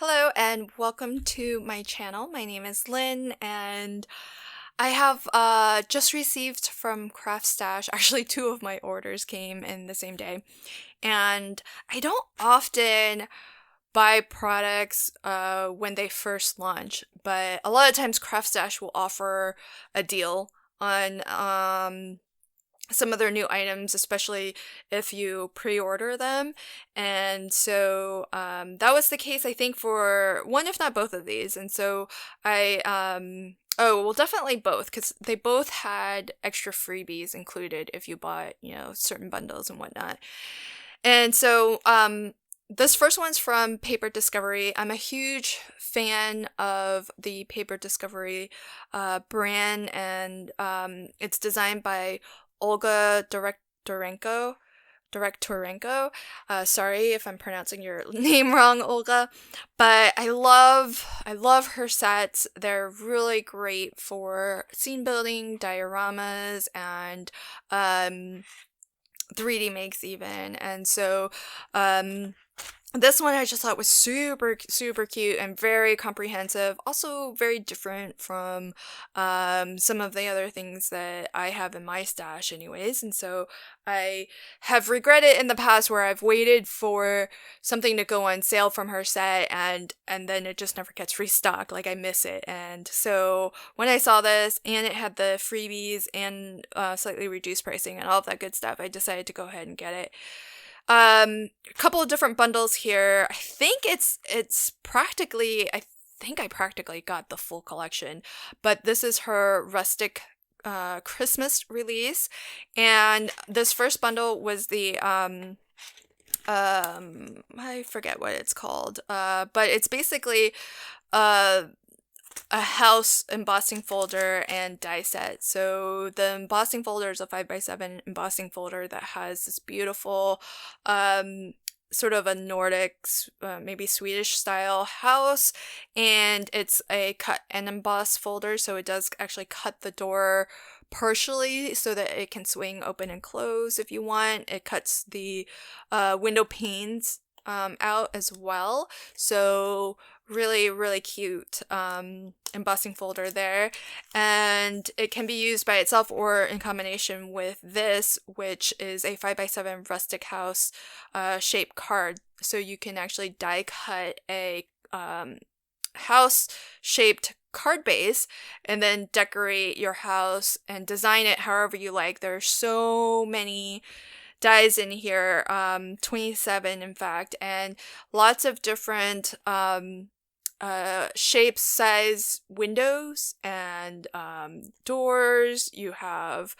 Hello and welcome to my channel. My name is Lynn and I have just received from Craftstash, actually two of my orders came in the same day. And I don't often buy products when they first launch, but a lot of times Craftstash will offer a deal on some of their new items, especially if you pre-order them. And so that was the case, I think, for one, if not both of these. And so oh, well, definitely both, because they both had extra freebies included if you bought, certain bundles and whatnot. And so this first one's from Paper Discovery. I'm a huge fan of the Paper Discovery brand, and it's designed by Olga Direktorenko. Sorry if I'm pronouncing your name wrong, Olga, but I love her sets. They're really great for scene building, dioramas, and 3D makes even. And so this one I just thought was super, super cute and very comprehensive. Also very different from some of the other things that I have in my stash anyways. And so I have regretted in the past where I've waited for something to go on sale from her set and then it just never gets restocked. Like I miss it. And so when I saw this and it had the freebies and slightly reduced pricing and all of that good stuff, I decided to go ahead and get it. A couple of different bundles here. I think it's practically, I think I practically got the full collection, but this is her rustic Christmas release, and this first bundle was the I forget what it's called, but it's basically a house embossing folder and die set. So the embossing folder is a 5x7 embossing folder that has this beautiful sort of a Nordic, maybe Swedish style house, and it's a cut and emboss folder, so it does actually cut the door partially so that it can swing open and close if you want. It cuts the window panes out as well, so really, really cute embossing folder there. And it can be used by itself or in combination with this, which is a 5x7 rustic house shaped card. So you can actually die cut a house shaped card base and then decorate your house and design it however you like. There are so many dies in here, 27 in fact, and lots of different shapes, size, windows, and doors. You have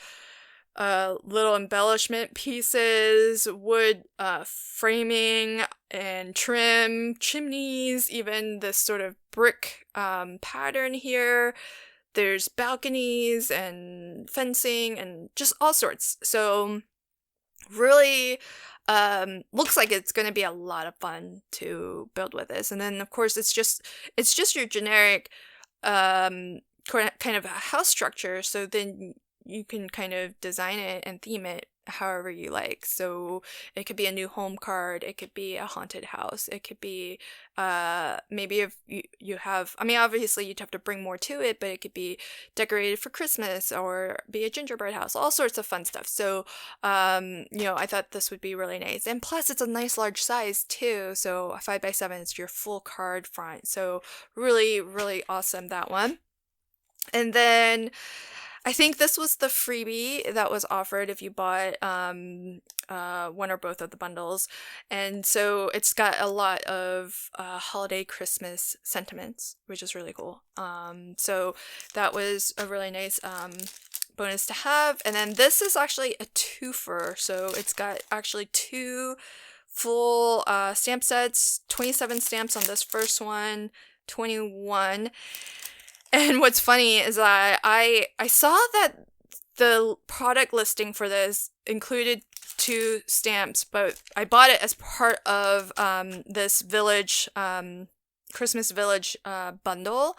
little embellishment pieces, wood framing and trim, chimneys, even this sort of brick pattern here. There's balconies and fencing and just all sorts. So really looks like it's going to be a lot of fun to build with this. And then of course it's just your generic kind of a house structure, so then you can kind of design it and theme it however you like. So it could be a new home card, it could be a haunted house, it could be maybe if you have, I mean obviously you'd have to bring more to it, but it could be decorated for Christmas or be a gingerbread house, all sorts of fun stuff. So I thought this would be really nice, and plus it's a nice large size too, so a 5x7 is your full card front, so really, really awesome, that one. And then I think this was the freebie that was offered if you bought one or both of the bundles. And so it's got a lot of holiday Christmas sentiments, which is really cool. So that was a really nice bonus to have. And then this is actually a twofer. So it's got actually two full stamp sets, 27 stamps on this first one, 21. And what's funny is that I saw that the product listing for this included two stamps, but I bought it as part of this village, Christmas village bundle,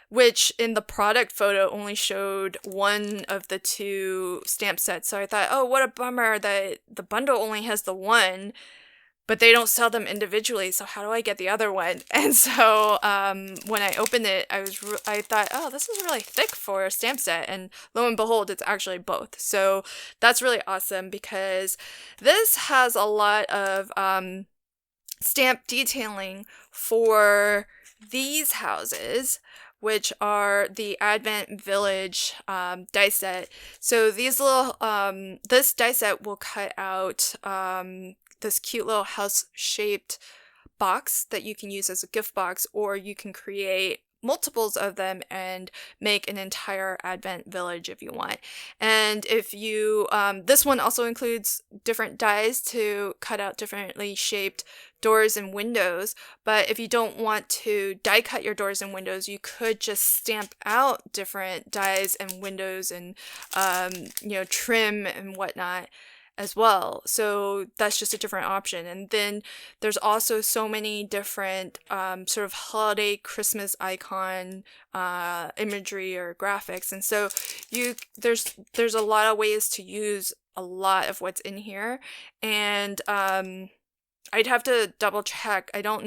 which in the product photo only showed one of the two stamp sets. So I thought, oh, what a bummer that the bundle only has the one. but they don't sell them individually, so how do I get the other one? And so when I opened it, I thought, oh, this is really thick for a stamp set, and lo and behold, it's actually both. So that's really awesome, because this has a lot of stamp detailing for these houses, which are the Advent Village die set. So these little, this die set will cut out this cute little house-shaped box that you can use as a gift box, or you can create multiples of them and make an entire Advent village if you want. And if you, this one also includes different dies to cut out differently shaped doors and windows, but if you don't want to die cut your doors and windows, you could just stamp out different dies and windows and, trim and whatnot as well. So that's just a different option. And then there's also so many different sort of holiday Christmas icon imagery or graphics. And so there's a lot of ways to use a lot of what's in here. And I'd have to double check. I don't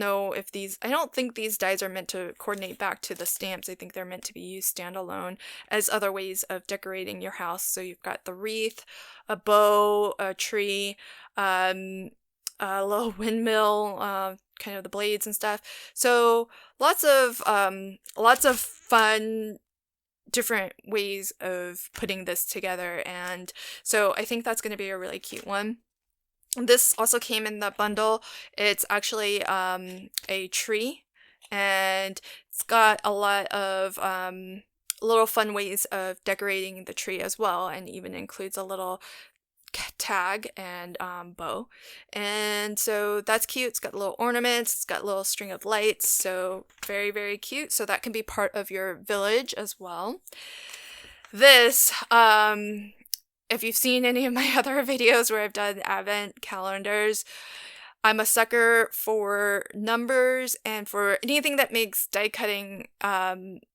think these dies are meant to coordinate back to the stamps. I think they're meant to be used standalone as other ways of decorating your house. So you've got the wreath, a bow, a tree, a little windmill, kind of the blades and stuff. So lots of fun different ways of putting this together. And so I think that's going to be a really cute one. This also came in the bundle. It's actually a tree, and it's got a lot of little fun ways of decorating the tree as well, and even includes a little tag and bow. And so that's cute. It's got little ornaments, it's got a little string of lights, so very, very cute. So that can be part of your village as well. This, if you've seen any of my other videos where I've done advent calendars, I'm a sucker for numbers and for anything that makes die cutting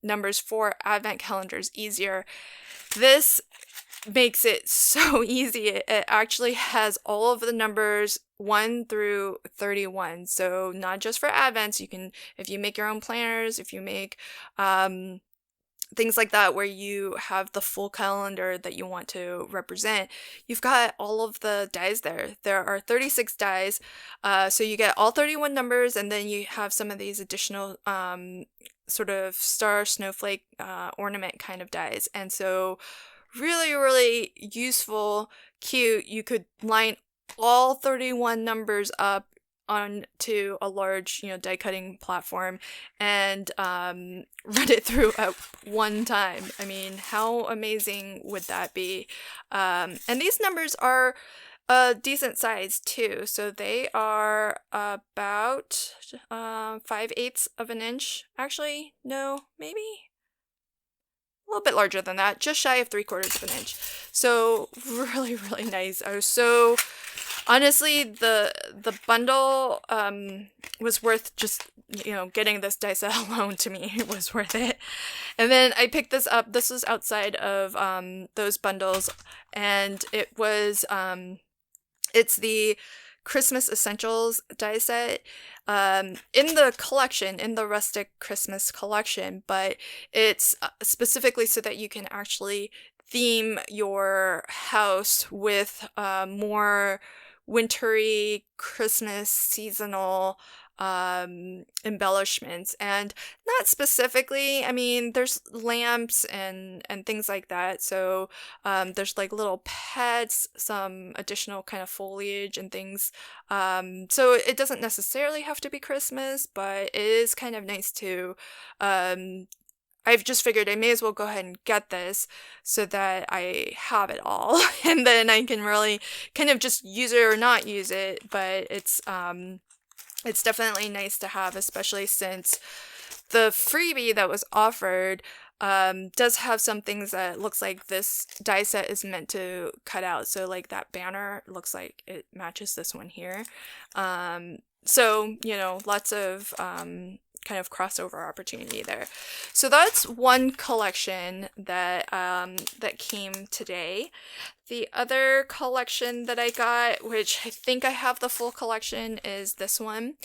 numbers for advent calendars easier. This makes it so easy. It actually has all of the numbers 1 through 31. So not just for advents, you can, if you make your own planners, if you make things like that where you have the full calendar that you want to represent, you've got all of the dies there. There are 36 dies, so you get all 31 numbers, and then you have some of these additional sort of star snowflake ornament kind of dies. And so really, really useful, cute. You could line all 31 numbers up onto a large, die cutting platform and run it through at one time. I mean, how amazing would that be? And these numbers are a decent size too. So they are about 5/8 of an inch. Actually, no, maybe a little bit larger than that, just shy of 3/4 of an inch. So really, really nice. I was so honestly, the bundle was worth just, getting this die set alone. To me, it was worth it. And then I picked this up. This was outside of those bundles, and it was it's the Christmas Essentials die set in the collection, in the Rustic Christmas collection, but it's specifically so that you can actually theme your house with more wintry Christmas seasonal embellishments. And not specifically, I mean, there's lamps and things like that. So there's like little pets, some additional kind of foliage and things. So it doesn't necessarily have to be Christmas, but it is kind of nice to I've just figured I may as well go ahead and get this so that I have it all, and then I can really kind of just use it or not use it. But it's definitely nice to have, especially since the freebie that was offered does have some things that looks like this die set is meant to cut out. So like that banner looks like it matches this one here. So lots of kind of crossover opportunity there. So that's one collection that that came today. The other collection that I got, which I think I have the full collection, is this one.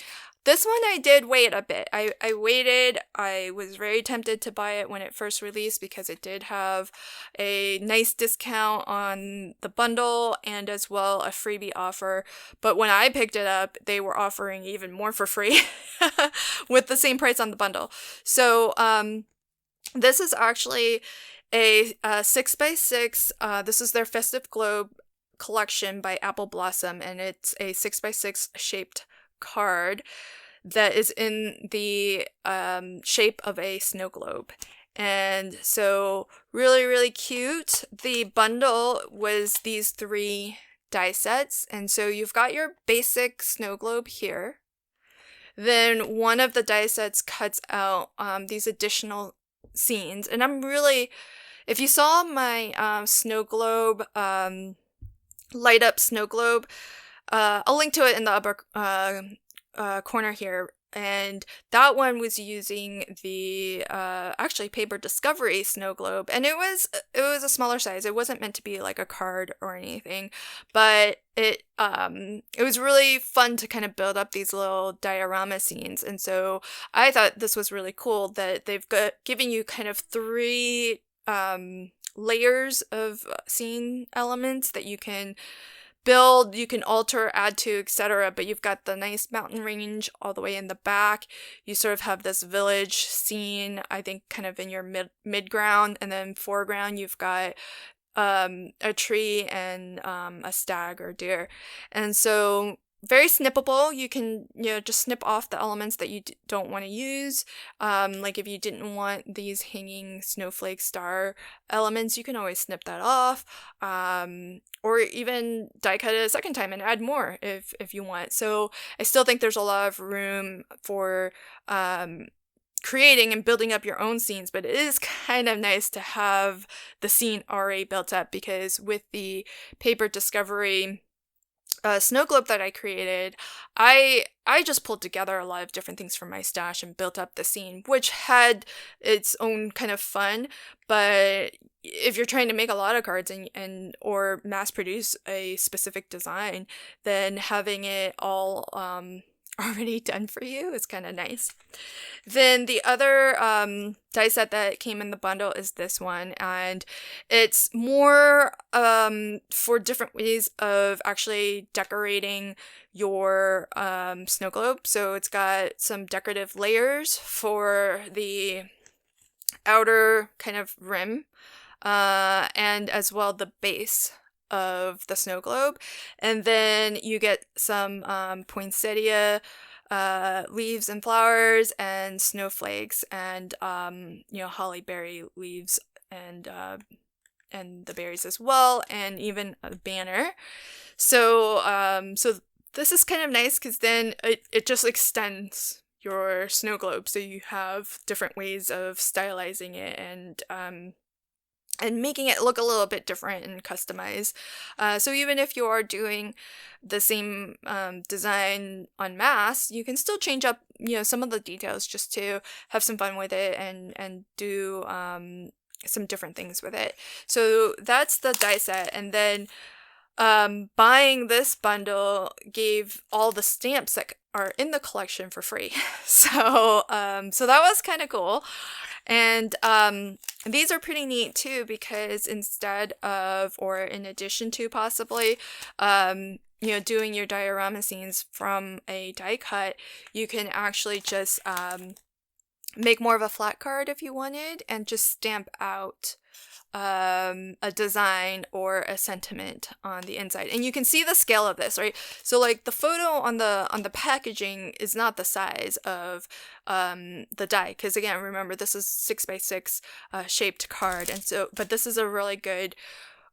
This one I did wait a bit. I waited. I was very tempted to buy it when it first released because it did have a nice discount on the bundle and as well a freebie offer. But when I picked it up, they were offering even more for free with the same price on the bundle. So this is actually a 6x6. This is their Festive Globe collection by Apple Blossom, and it's a 6x6 shaped card that is in the shape of a snow globe. And so really, really cute. The bundle was these 3 die sets. And so you've got your basic snow globe here. Then one of the die sets cuts out these additional scenes. And I'm really, if you saw my snow globe, light up snow globe, I'll link to it in the upper corner here. And that one was using the actually Paper Discovery snow globe, and it was a smaller size. It wasn't meant to be like a card or anything, but it was really fun to kind of build up these little diorama scenes. And so I thought this was really cool that they've given you kind of 3 layers of scene elements that you can build, you can alter, add to, etc. But you've got the nice mountain range all the way in the back. You sort of have this village scene, I think, kind of in your mid-ground, and then foreground you've got a tree and a stag or deer. And so very snippable. You can, just snip off the elements that you don't want to use. Like if you didn't want these hanging snowflake star elements, you can always snip that off. Or even die cut it a second time and add more if you want. So I still think there's a lot of room for creating and building up your own scenes, but it is kind of nice to have the scene already built up, because with the Paper Discovery snow globe that I created, I just pulled together a lot of different things from my stash and built up the scene, which had its own kind of fun. But if you're trying to make a lot of cards and or mass produce a specific design, then having it all already done for you is kind of nice. Then the other die set that came in the bundle is this one, and it's more for different ways of actually decorating your snow globe. So it's got some decorative layers for the outer kind of rim, and as well the base of the snow globe. And then you get some poinsettia leaves and flowers and snowflakes and holly berry leaves and the berries as well, and even a banner. So this is kind of nice because then it just extends your snow globe, so you have different ways of stylizing it and making it look a little bit different and customized. So even if you are doing the same design en masse, you can still change up, some of the details just to have some fun with it and do some different things with it. So that's the die set. And then buying this bundle gave all the stamps that are in the collection for free. So that was kind of cool. And these are pretty neat too, because instead of, or in addition to possibly, doing your diorama scenes from a die cut, you can actually just make more of a flat card if you wanted, and just stamp out a design or a sentiment on the inside. And you can see the scale of this, right? So like the photo on the packaging is not the size of the die, because again, remember, this is 6x6 shaped card, and so but this is a really good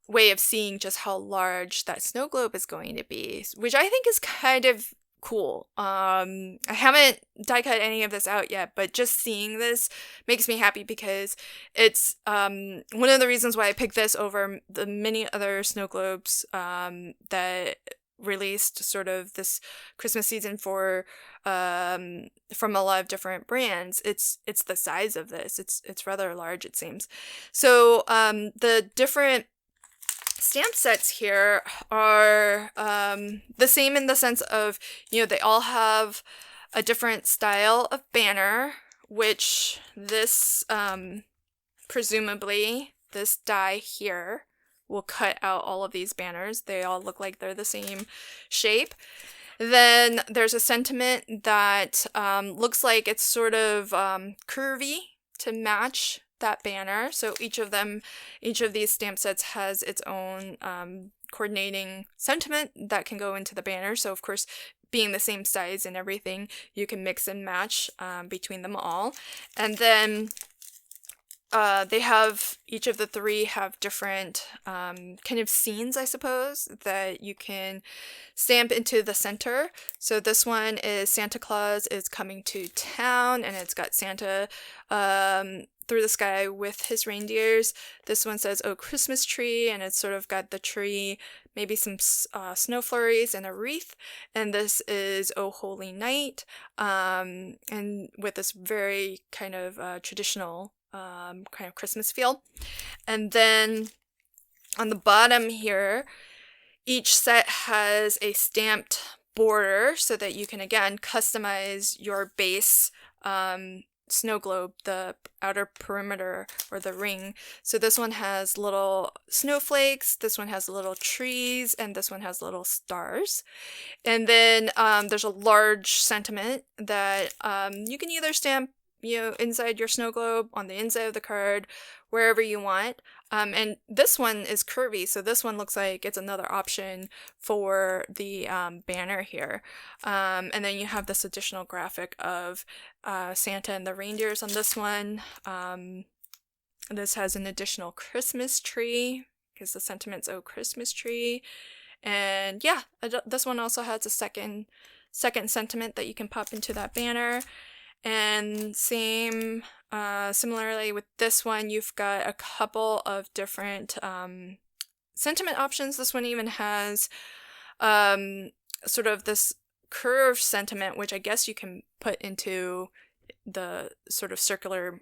way of seeing just how large that snow globe is going to be, which I think is kind of cool. I haven't die cut any of this out yet, but just seeing this makes me happy, because it's one of the reasons why I picked this over the many other snow globes that released sort of this Christmas season for from a lot of different brands. It's the size of this. It's rather large, it seems. So the different stamp sets here are the same in the sense of, you know, they all have a different style of banner, which this presumably this die here will cut out all of these banners. They all look like they're the same shape. Then there's a sentiment that looks like it's sort of curvy to match that banner. So each of these stamp sets has its own coordinating sentiment that can go into the banner. So of course, being the same size and everything, you can mix and match between them all. And then each of the three have different kind of scenes, I suppose, that you can stamp into the center. So this one is Santa Claus is coming to town, and it's got Santa through the sky with his reindeers. This one says, "Oh, Christmas tree," and it's sort of got the tree, maybe some snow flurries and a wreath. And this is "Oh, Holy Night," and with this very kind of traditional kind of Christmas feel. And then on the bottom here, each set has a stamped border so that you can again customize your base snow globe, the outer perimeter or the ring. So this one has little snowflakes, this one has little trees, and this one has little stars. And then there's a large sentiment that you can either stamp, you know, inside your snow globe, on the inside of the card, wherever you want. And this one is curvy, so this one looks like it's another option for the banner here. And then you have this additional graphic of Santa and the reindeers on this one. This has an additional Christmas tree, because the sentiment's "Oh, Christmas tree." And yeah, this one also has a second sentiment that you can pop into that banner. And similarly with this one, you've got a couple of different sentiment options. This one even has sort of this curved sentiment, which I guess you can put into the sort of circular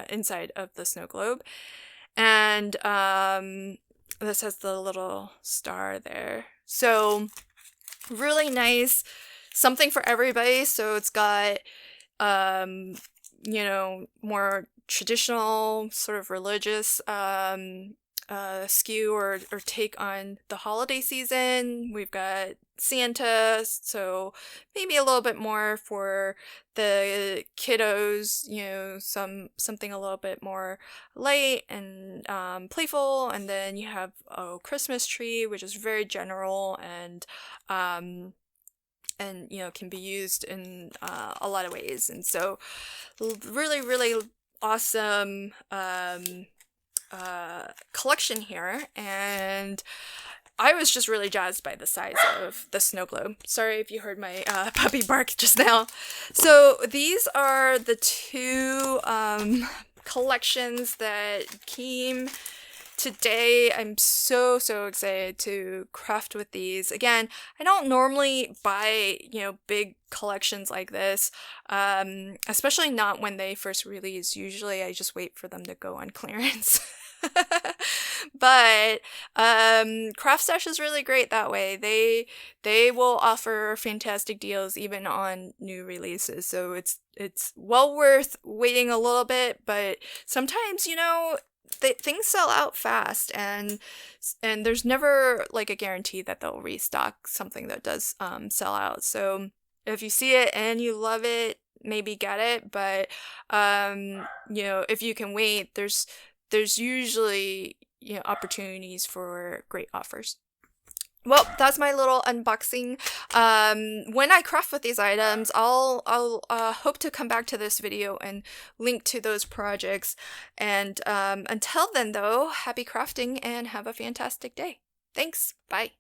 inside of the snow globe. And this has the little star there. So really nice. Something for everybody. So it's got, you know, more traditional, sort of religious skew or take on the holiday season. We've got Santa, so maybe a little bit more for the kiddos, you know, something a little bit more light and playful. And then you have a Christmas tree, which is very general and you know, can be used in a lot of ways. And so really, really awesome collection here. And I was just really jazzed by the size of the snow globe. Sorry if you heard my puppy bark just now. So these are the two collections that came today. I'm so excited to craft with these. Again, I don't normally buy, you know, big collections like this, especially not when they first release. Usually I just wait for them to go on clearance. But Craftstash is really great that way. They will offer fantastic deals even on new releases. So it's well worth waiting a little bit, but sometimes, you know, things sell out fast, and there's never like a guarantee that they'll restock something that does sell out. So if you see it and you love it, maybe get it. But you know, if you can wait, there's usually, you know, opportunities for great offers. Well, that's my little unboxing. When I craft with these items, I'll hope to come back to this video and link to those projects. And until then, though, happy crafting and have a fantastic day. Thanks. Bye.